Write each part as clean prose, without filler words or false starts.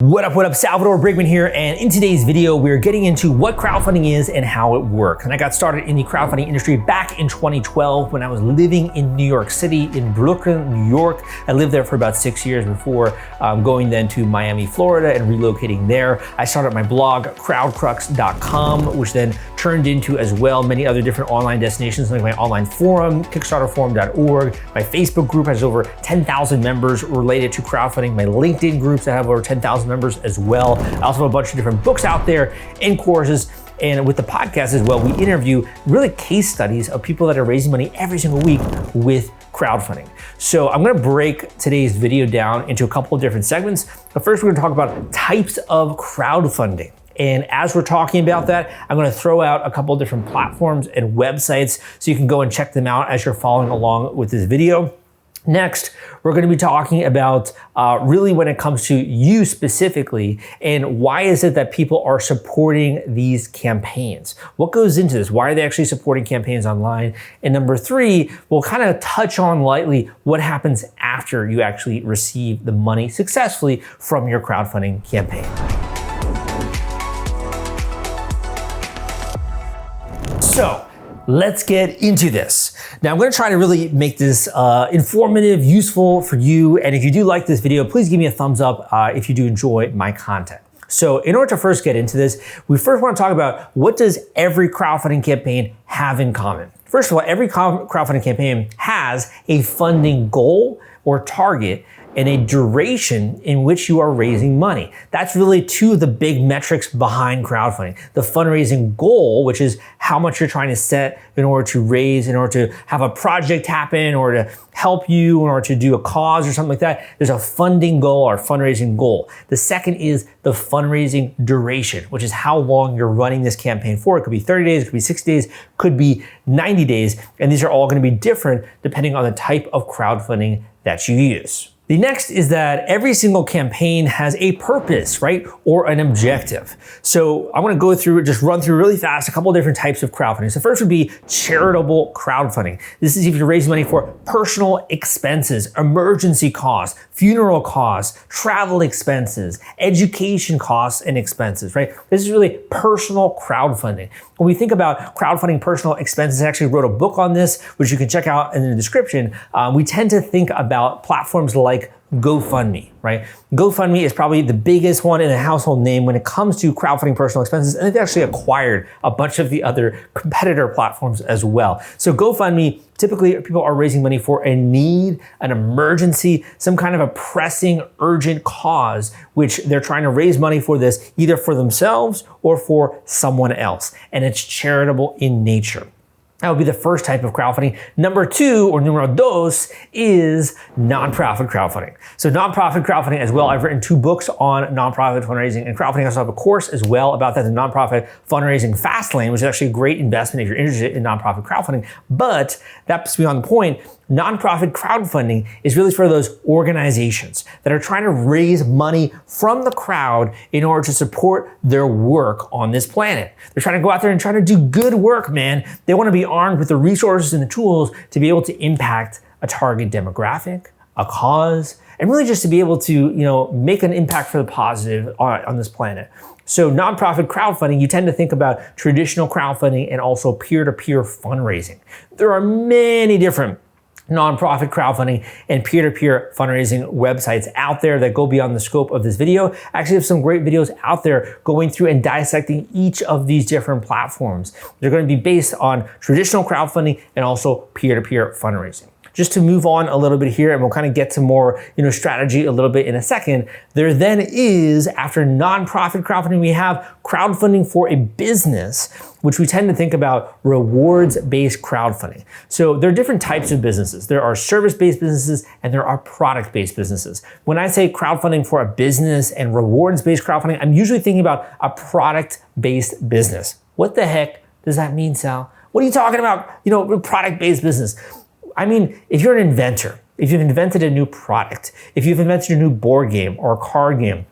What up, Salvador Briggman here, and in today's video, we're getting into what crowdfunding is and how it works. And I got started in the crowdfunding industry back in 2012 when I was living in New York City, in Brooklyn, New York. I lived there for about 6 years before going then to Miami, Florida, and relocating there. I started my blog, crowdcrux.com, which then turned into as well many other different online destinations, like my online forum, kickstarterforum.org. My Facebook group has over 10,000 members related to crowdfunding. My LinkedIn groups that have over 10,000 members as well. I also have a bunch of different books out there and courses. And with the podcast as well, we interview really case studies of people that are raising money every single week with crowdfunding. So I'm gonna break today's video down into a couple of different segments. But first, we're gonna talk about types of crowdfunding. And as we're talking about that, I'm gonna throw out a couple of different platforms and websites so you can go and check them out as you're following along with this video. Next, we're going to be talking about really when it comes to you specifically, and why is it that people are supporting these campaigns? What goes into this? Why are they actually supporting campaigns online? And number three, we'll kind of touch on lightly what happens after you actually receive the money successfully from your crowdfunding campaign. So, let's get into this. Now, I'm gonna try to really make this informative, useful for you. And if you do like this video, please give me a thumbs up if you do enjoy my content. So in order to first get into this, we first wanna talk about what does every crowdfunding campaign have in common? First of all, every crowdfunding campaign has a funding goal or target and a duration in which you are raising money. That's really two of the big metrics behind crowdfunding. The fundraising goal, which is how much you're trying to set in order to raise, in order to have a project happen, or to help you, in order to do a cause or something like that. There's a funding goal or fundraising goal. The second is the fundraising duration, which is how long you're running this campaign for. It could be 30 days, it could be 60 days, could be 90 days. And these are all gonna be different depending on the type of crowdfunding that you use. The next is that every single campaign has a purpose, right? Or an objective. So I want to go through, just run through really fast, a couple of different types of crowdfunding. So first would be charitable crowdfunding. This is if you're raising money for personal expenses, emergency costs, funeral costs, travel expenses, education costs and expenses, right? This is really personal crowdfunding. When we think about crowdfunding personal expenses, I actually wrote a book on this, which you can check out in the description. We tend to think about platforms like GoFundMe, right? GoFundMe is probably the biggest one in a household name when it comes to crowdfunding personal expenses, and they've actually acquired a bunch of the other competitor platforms as well. So GoFundMe, typically people are raising money for a need, an emergency, some kind of a pressing, urgent cause, which they're trying to raise money for this either for themselves or for someone else, and it's charitable in nature. That would be the first type of crowdfunding. Number two, or numero dos, is nonprofit crowdfunding. So nonprofit crowdfunding as well. I've written 2 books on nonprofit fundraising and crowdfunding. I also have a course as well about that, the nonprofit fundraising fast lane, which is actually a great investment if you're interested in nonprofit crowdfunding. But that's beyond the point. Nonprofit crowdfunding is really for those organizations that are trying to raise money from the crowd in order to support their work on this planet. They're trying to go out there and try to do good work, man. They want to be armed with the resources and the tools to be able to impact a target demographic, a cause, and really just to be able to, make an impact for the positive on this planet. So nonprofit crowdfunding, you tend to think about traditional crowdfunding and also peer-to-peer fundraising. There are many different nonprofit crowdfunding and peer-to-peer fundraising websites out there that go beyond the scope of this video. I actually have some great videos out there going through and dissecting each of these different platforms. They're going to be based on traditional crowdfunding and also peer-to-peer fundraising. Just to move on a little bit here, and we'll kind of get to more, strategy a little bit in a second. There then is, after nonprofit crowdfunding, we have crowdfunding for a business, which we tend to think about rewards-based crowdfunding. So there are different types of businesses. There are service-based businesses and there are product-based businesses. When I say crowdfunding for a business and rewards-based crowdfunding, I'm usually thinking about a product-based business. What the heck does that mean, Sal? What are you talking about? Product-based business. I mean, if you're an inventor, if you've invented a new product, if you've invented a new board game or a card game,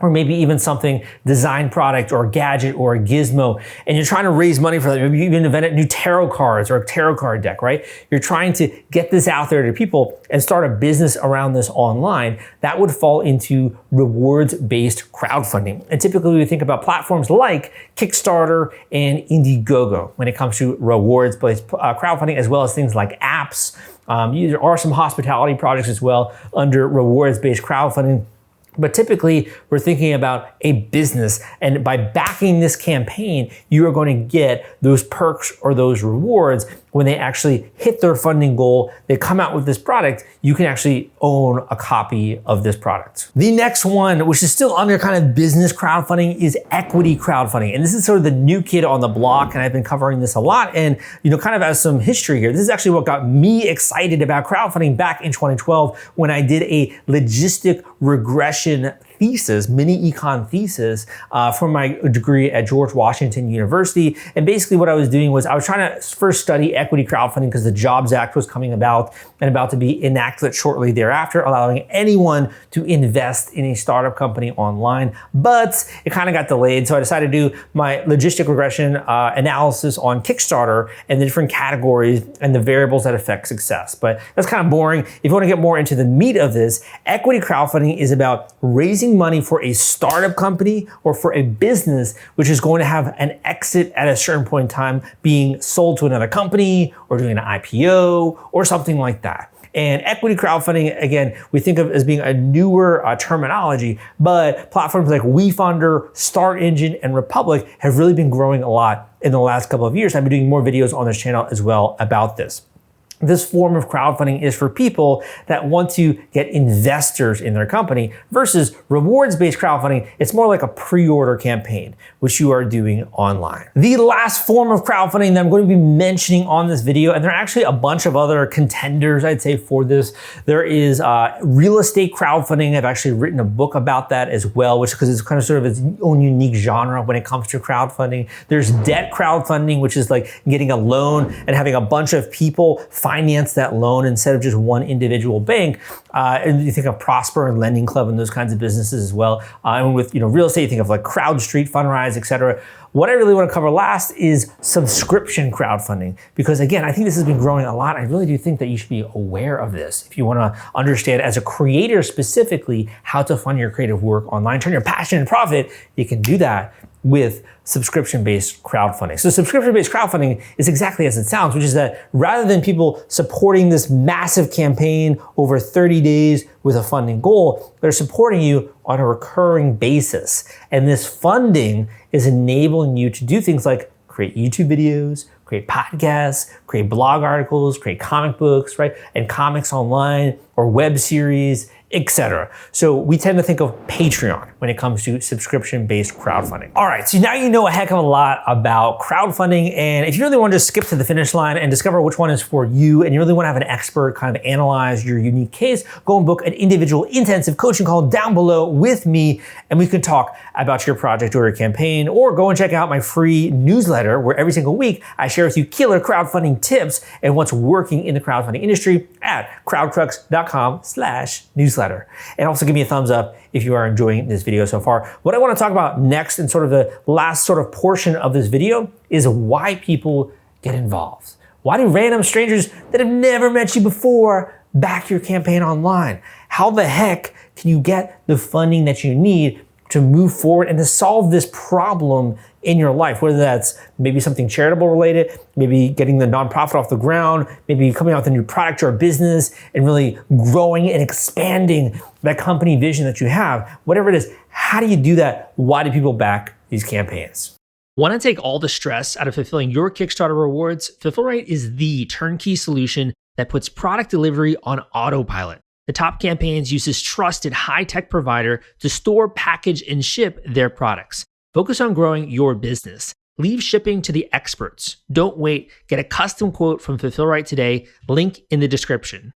or maybe even something design product or a gadget or a gizmo, and you're trying to raise money for that. Maybe you even invented new tarot cards or a tarot card deck, right? You're trying to get this out there to people and start a business around this online. That would fall into rewards-based crowdfunding. And typically we think about platforms like Kickstarter and Indiegogo when it comes to rewards-based crowdfunding, as well as things like apps. There are some hospitality projects as well under rewards-based crowdfunding. But typically, we're thinking about a business, and by backing this campaign, you are going to get those perks or those rewards when they actually hit their funding goal. They come out with this product, you can actually own a copy of this product. The next one, which is still under kind of business crowdfunding, is equity crowdfunding. And this is sort of the new kid on the block, and I've been covering this a lot. And kind of as some history here, this is actually what got me excited about crowdfunding back in 2012 when I did a logistic regression thesis, mini econ thesis for my degree at George Washington University. And basically what I was doing was I was trying to first study equity crowdfunding because the Jobs Act was coming about and about to be enacted shortly thereafter, allowing anyone to invest in a startup company online. But it kind of got delayed. So I decided to do my logistic regression analysis on Kickstarter and the different categories and the variables that affect success. But that's kind of boring. If you want to get more into the meat of this, equity crowdfunding is about raising money for a startup company or for a business which is going to have an exit at a certain point in time, being sold to another company or doing an IPO or something like that. And equity crowdfunding, again, we think of as being a newer terminology, but platforms like WeFunder, StartEngine, and Republic have really been growing a lot in the last couple of years. I've been doing more videos on this channel as well about this. This form of crowdfunding is for people that want to get investors in their company versus rewards-based crowdfunding. It's more like a pre-order campaign, which you are doing online. The last form of crowdfunding that I'm going to be mentioning on this video, and there are actually a bunch of other contenders, I'd say, for this. There is real estate crowdfunding. I've actually written a book about that as well, which because it's kind of sort of its own unique genre when it comes to crowdfunding. There's debt crowdfunding, which is like getting a loan and having a bunch of people finance that loan instead of just one individual bank. And you think of Prosper and Lending Club and those kinds of businesses as well. And with real estate, you think of like CrowdStreet, Fundrise, etc. What I really want to cover last is subscription crowdfunding, because again, I think this has been growing a lot. I really do think that you should be aware of this if you want to understand as a creator specifically how to fund your creative work online, turn your passion into profit. You can do that with subscription-based crowdfunding. So subscription-based crowdfunding is exactly as it sounds, which is that rather than people supporting this massive campaign over 30 days with a funding goal, they're supporting you on a recurring basis. And this funding is enabling you to do things like create YouTube videos, create podcasts, create blog articles, create comic books, right? And comics online or web series, etc. So we tend to think of Patreon when it comes to subscription-based crowdfunding. All right, so now you know a heck of a lot about crowdfunding, and if you really want to just skip to the finish line and discover which one is for you, and you really want to have an expert kind of analyze your unique case, go and book an individual intensive coaching call down below with me, and we can talk about your project or your campaign, or go and check out my free newsletter where every single week I share with you killer crowdfunding tips and what's working in the crowdfunding industry at crowdcrux.com/newsletter. And also give me a thumbs up if you are enjoying this video so far. What I want to talk about next and sort of the last sort of portion of this video is why people get involved. Why do random strangers that have never met you before back your campaign online? How the heck can you get the funding that you need to move forward and to solve this problem in your life, whether that's maybe something charitable related, maybe getting the nonprofit off the ground, maybe coming out with a new product or a business and really growing and expanding that company vision that you have, whatever it is. How do you do that? Why do people back these campaigns? Want to take all the stress out of fulfilling your Kickstarter rewards? Fulfillrite is the turnkey solution that puts product delivery on autopilot. The Top Campaigns uses trusted high-tech provider to store, package, and ship their products. Focus on growing your business. Leave shipping to the experts. Don't wait. Get a custom quote from Fulfillrite today. Link in the description.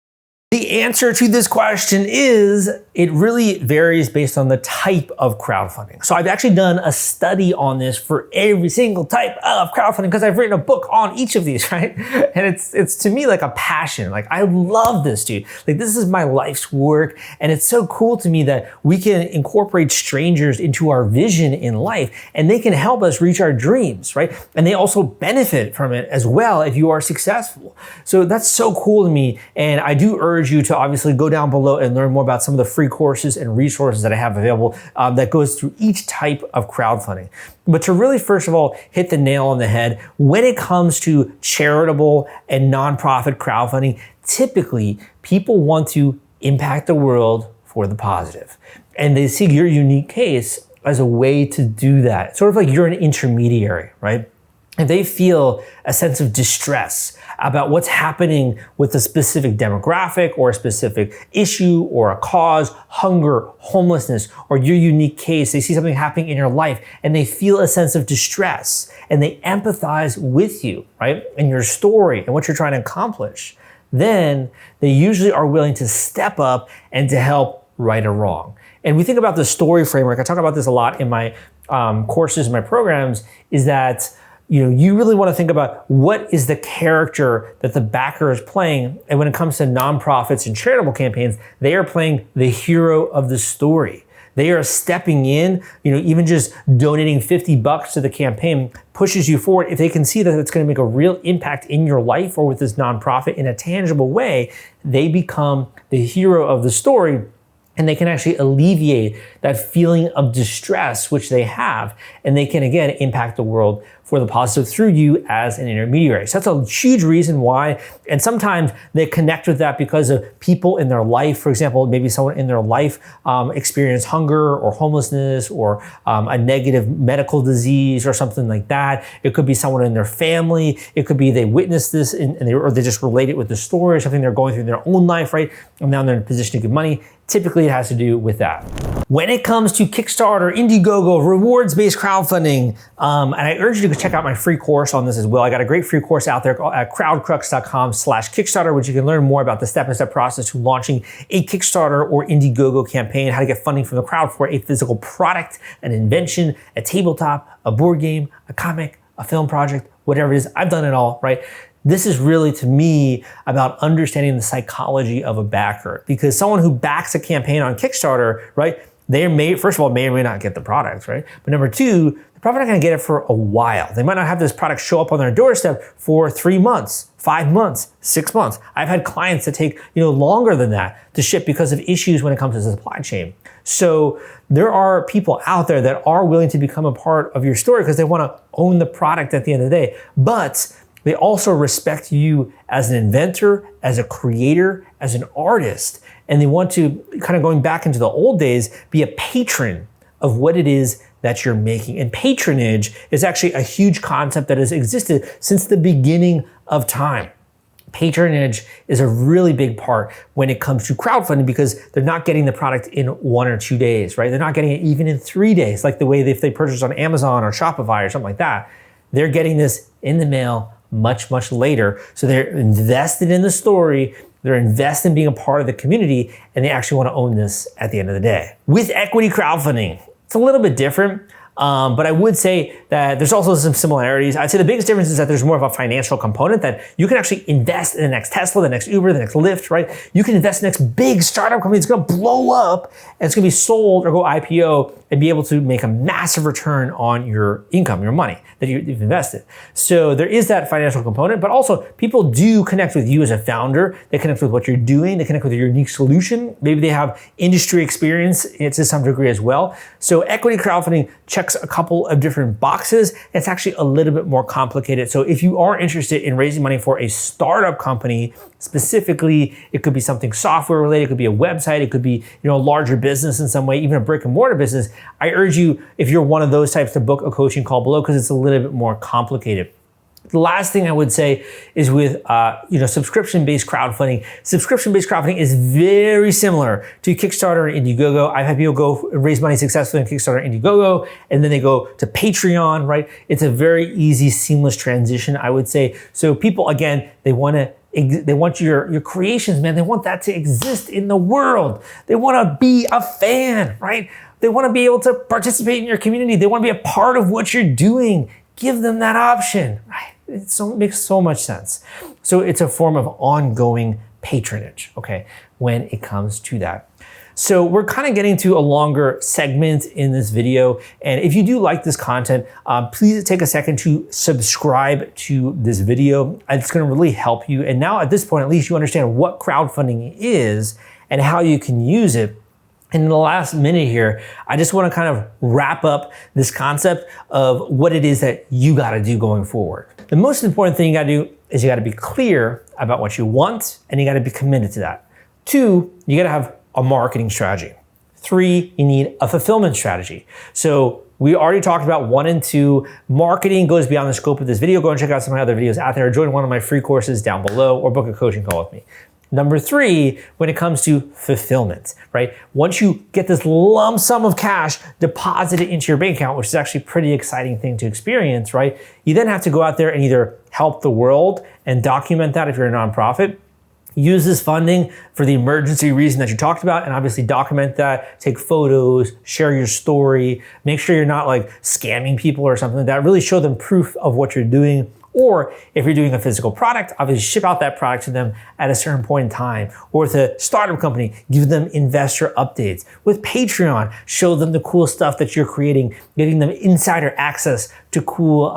The answer to this question is it really varies based on the type of crowdfunding. So I've actually done a study on this for every single type of crowdfunding because I've written a book on each of these, right? And it's to me like a passion. Like I love this, dude. Like this is my life's work. And it's so cool to me that we can incorporate strangers into our vision in life and they can help us reach our dreams, right? And they also benefit from it as well if you are successful. So that's so cool to me. And I do urge you to obviously go down below and learn more about some of the free courses and resources that I have available that goes through each type of crowdfunding. But to really, first of all, hit the nail on the head, when it comes to charitable and nonprofit crowdfunding, typically people want to impact the world for the positive. And they see your unique case as a way to do that. Sort of like you're an intermediary, right? If they feel a sense of distress about what's happening with a specific demographic or a specific issue or a cause, hunger, homelessness, or your unique case, they see something happening in your life and they feel a sense of distress and they empathize with you, right? And your story and what you're trying to accomplish, then they usually are willing to step up and to help right or wrong. And we think about the story framework. I talk about this a lot in my courses, my programs, is that you really want to think about what is the character that the backer is playing. And when it comes to nonprofits and charitable campaigns, they are playing the hero of the story. They are stepping in, even just donating $50 to the campaign pushes you forward. If they can see that it's going to make a real impact in your life or with this nonprofit in a tangible way, they become the hero of the story. And they can actually alleviate that feeling of distress, which they have. And they can, again, impact the world for the positive through you as an intermediary. So that's a huge reason why. And sometimes they connect with that because of people in their life. For example, maybe someone in their life experienced hunger or homelessness or a negative medical disease or something like that. It could be someone in their family. It could be they witnessed this or they just relate it with the story or something they're going through in their own life, right? And now they're in a position to give money. Typically, it has to do with that. When it comes to Kickstarter, Indiegogo, rewards-based crowdfunding, and I urge you to check out my free course on this as well. I got a great free course out there at crowdcrux.com/Kickstarter, which you can learn more about the step-by-step process to launching a Kickstarter or Indiegogo campaign, how to get funding from the crowd for a physical product, an invention, a tabletop, a board game, a comic, a film project, whatever it is. I've done it all, right? This is really, to me, about understanding the psychology of a backer, because someone who backs a campaign on Kickstarter, right, they may, first of all, may or may not get the product, right? But number two, they're probably not gonna get it for a while. They might not have this product show up on their doorstep for 3 months, 5 months, 6 months. I've had clients that take, longer than that to ship because of issues when it comes to the supply chain. So there are people out there that are willing to become a part of your story because they wanna own the product at the end of the day. But they also respect you as an inventor, as a creator, as an artist, and they want to, kind of going back into the old days, be a patron of what it is that you're making. And patronage is actually a huge concept that has existed since the beginning of time. Patronage is a really big part when it comes to crowdfunding because they're not getting the product in 1 or 2 days, right? They're not getting it even in 3 days, like the way if they purchase on Amazon or Shopify or something like that. They're getting this in the mail much, much later. So they're invested in the story, they're invested in being a part of the community, and they actually want to own this at the end of the day. With equity crowdfunding, it's a little bit different. But I would say that there's also some similarities. I'd say the biggest difference is that there's more of a financial component, that you can actually invest in the next Tesla, the next Uber, the next Lyft, right? You can invest in the next big startup company that's gonna blow up and it's gonna be sold or go IPO and be able to make a massive return on your income, your money that you've invested. So there is that financial component, but also people do connect with you as a founder. They connect with what you're doing. They connect with your unique solution. Maybe they have industry experience to some degree as well. So equity crowdfunding checks a couple of different boxes. It's actually a little bit more complicated. So if you are interested in raising money for a startup company, specifically, it could be something software related, it could be a website, it could be a larger business in some way, even a brick and mortar business. I urge you, if you're one of those types, to book a coaching call below because it's a little bit more complicated. The last thing I would say is with subscription-based crowdfunding. Subscription-based crowdfunding is very similar to Kickstarter and Indiegogo. I've had people go raise money successfully on Kickstarter and Indiegogo, and then they go to Patreon, right? It's a very easy, seamless transition, I would say. So people, again, they want to they want your creations, man. They want that to exist in the world. They want to be a fan, right? They want to be able to participate in your community. They want to be a part of what you're doing. Give them that option, right? It makes so much sense. So it's a form of ongoing patronage, okay, when it comes to that. So we're kind of getting to a longer segment in this video. And if you do like this content, please take a second to subscribe to this video. It's going to really help you. And now at this point, at least you understand what crowdfunding is and how you can use it. And in the last minute here, I just want to kind of wrap up this concept of what it is that you got to do going forward. The most important thing you got to do is you got to be clear about what you want, and you got to be committed to that. 2, you got to have a marketing strategy. 3, you need a fulfillment strategy. So we already talked about 1 and 2. Marketing goes beyond the scope of this video. Go and check out some of my other videos out there. Join one of my free courses down below or book a coaching call with me. Number 3, when it comes to fulfillment, right? Once you get this lump sum of cash deposited into your bank account, which is actually a pretty exciting thing to experience, right? You then have to go out there and either help the world and document that if you're a nonprofit, use this funding for the emergency reason that you talked about, and obviously document that, take photos, share your story, make sure you're not like scamming people or something like that. Really show them proof of what you're doing. Or if you're doing a physical product, obviously ship out that product to them at a certain point in time. Or with a startup company, give them investor updates. With Patreon, show them the cool stuff that you're creating, giving them insider access to cool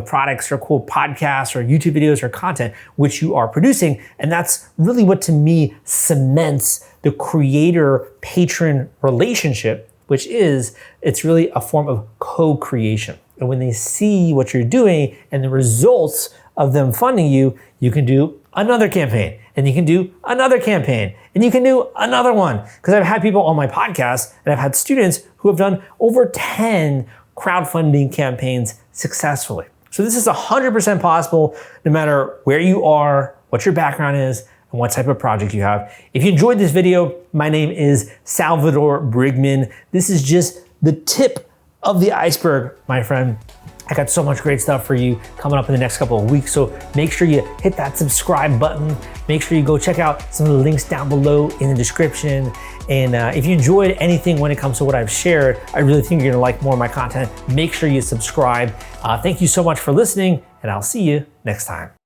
products or cool podcasts or YouTube videos or content which you are producing. And that's really what to me cements the creator-patron relationship, which is, it's really a form of co-creation. And when they see what you're doing and the results of them funding you, you can do another campaign, and you can do another campaign, and you can do another one. Because I've had people on my podcast, and I've had students who have done over 10 crowdfunding campaigns successfully. So this is 100% possible no matter where you are, what your background is, and what type of project you have. If you enjoyed this video, my name is Salvador Briggman. This is just the tip of the iceberg, my friend. I got so much great stuff for you coming up in the next couple of weeks. So make sure you hit that subscribe button. Make sure you go check out some of the links down below in the description. And if you enjoyed anything when it comes to what I've shared, I really think you're gonna like more of my content. Make sure you subscribe. Thank you so much for listening, and I'll see you next time.